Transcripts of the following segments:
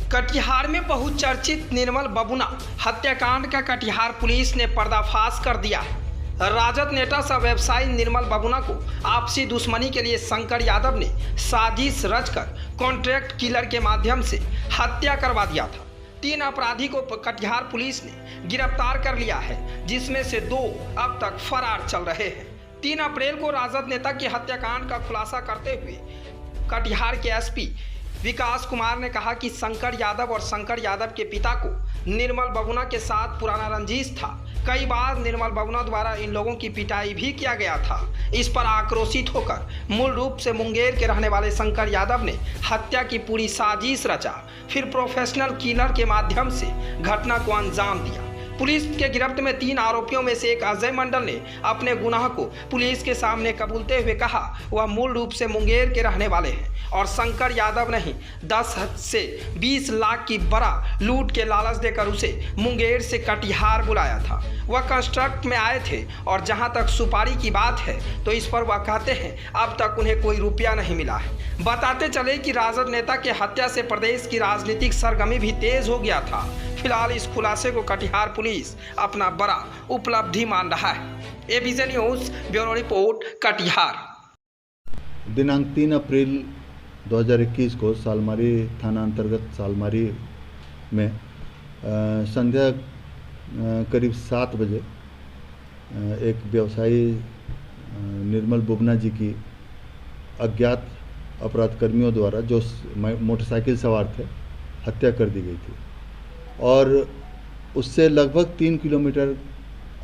कटिहार में बहुचर्चित निर्मल बबुना हत्याकांड का कटिहार पुलिस ने पर्दाफाश कर दिया है। राजद नेता सह व्यवसायी निर्मल बबुना को आपसी दुश्मनी के लिए शंकर यादव ने साजिश रचकर कॉन्ट्रैक्ट किलर के माध्यम से हत्या करवा दिया था। 3 अपराधी को कटिहार पुलिस ने गिरफ्तार कर लिया है, जिसमें से 2 अब तक फरार चल रहे हैं। 3 अप्रैल को राजद नेता की हत्याकांड का खुलासा करते हुए कटिहार के एसपी विकास कुमार ने कहा कि शंकर यादव और शंकर यादव के पिता को निर्मल बबुना के साथ पुराना रंजिश था। कई बार निर्मल बबुना द्वारा इन लोगों की पिटाई भी किया गया था। इस पर आक्रोशित होकर मूल रूप से मुंगेर के रहने वाले शंकर यादव ने हत्या की पूरी साजिश रचा, फिर प्रोफेशनल किलर के माध्यम से घटना को अंजाम दिया। पुलिस के गिरफ्त में 3 आरोपियों में से एक अजय मंडल ने अपने गुनाह को पुलिस के सामने कबूलते हुए कहा वह मूल रूप से मुंगेर के रहने वाले हैं और शंकर यादव ने ही 10 से 20 लाख की बड़ा लूट के लालच देकर उसे मुंगेर से कटिहार बुलाया था। वह कंस्ट्रक्ट में आए थे और जहां तक सुपारी की बात है तो इस पर वह कहते हैं अब तक उन्हें कोई रुपया नहीं मिला है। बताते चले कि राजद नेता के हत्या से प्रदेश की राजनीतिक सरगर्मी भी तेज हो गया था। फिलहाल इस खुलासे को कटिहार पुलिस अपना बड़ा उपलब्धि मान रहा है। ABC news bureau report Katihar. दिनांक 3 अप्रैल 2021 को सालमारी थाना अंतर्गत सालमारी में संध्या करीब 7 बजे एक व्यवसायी निर्मल बबुना जी की अज्ञात अपराधकर्मियों द्वारा जो मोटरसाइकिल सवार थे हत्या कर दी गई थी और उससे लगभग 3 किलोमीटर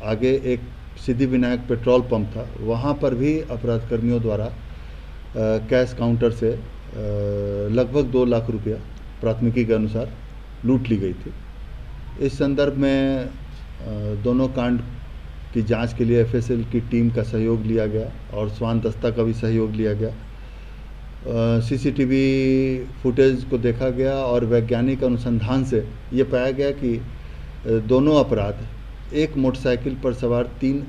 आगे एक सिद्धिविनायक पेट्रोल पंप था। वहाँ पर भी अपराधकर्मियों द्वारा कैश काउंटर से लगभग 2 लाख रुपया प्राथमिकी के अनुसार लूट ली गई थी। इस संदर्भ में दोनों कांड की जांच के लिए एफएसएल की टीम का सहयोग लिया गया और स्वान दस्ता का भी सहयोग लिया गया। सीसीटीवी फुटेज को देखा गया और वैज्ञानिक अनुसंधान से ये पाया गया कि दोनों अपराध एक मोटरसाइकिल पर सवार 3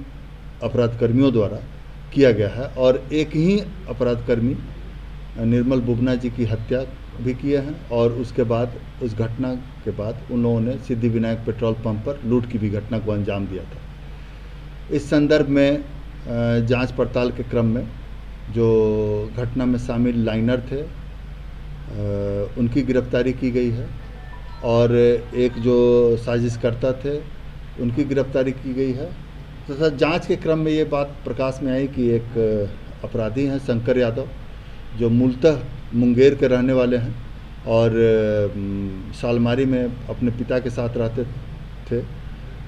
अपराधकर्मियों द्वारा किया गया है और एक ही अपराधकर्मी निर्मल बबुना जी की हत्या भी किए हैं और उसके बाद उस घटना के बाद उन लोगों ने सिद्धिविनायक पेट्रोल पंप पर लूट की भी घटना को अंजाम दिया था। इस संदर्भ में जांच पड़ताल के क्रम में जो घटना में शामिल लाइनर थे उनकी गिरफ्तारी की गई है और एक जो साजिशकर्ता थे उनकी गिरफ्तारी की गई है। तथा जांच के क्रम में ये बात प्रकाश में आई कि एक अपराधी हैं शंकर यादव जो मूलतः मुंगेर के रहने वाले हैं और सालमारी में अपने पिता के साथ रहते थे।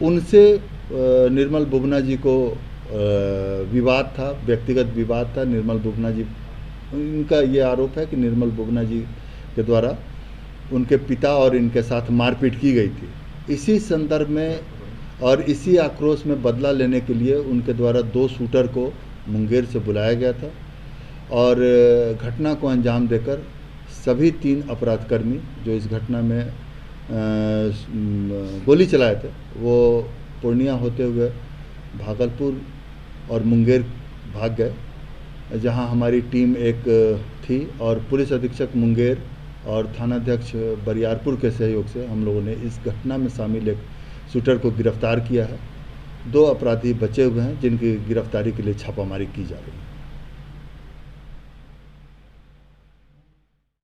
उनसे निर्मल बबुना जी को विवाद था, व्यक्तिगत विवाद था। निर्मल बबुना जी, इनका ये आरोप है कि निर्मल बबुना जी के द्वारा उनके पिता और इनके साथ मारपीट की गई थी। इसी संदर्भ में और इसी आक्रोश में बदला लेने के लिए उनके द्वारा 2 शूटर को मुंगेर से बुलाया गया था और घटना को अंजाम देकर सभी 3 अपराधकर्मी जो इस घटना में गोली चलाए थे वो पूर्णिया होते हुए भागलपुर और मुंगेर भाग गए, जहां हमारी टीम एक थी और पुलिस अधीक्षक मुंगेर और थानाध्यक्ष बरियारपुर के सहयोग से हम लोगों ने इस घटना में शामिल एक शूटर को गिरफ्तार किया है। 2 अपराधी बचे हुए हैं जिनकी गिरफ्तारी के लिए छापामारी की जा रही है।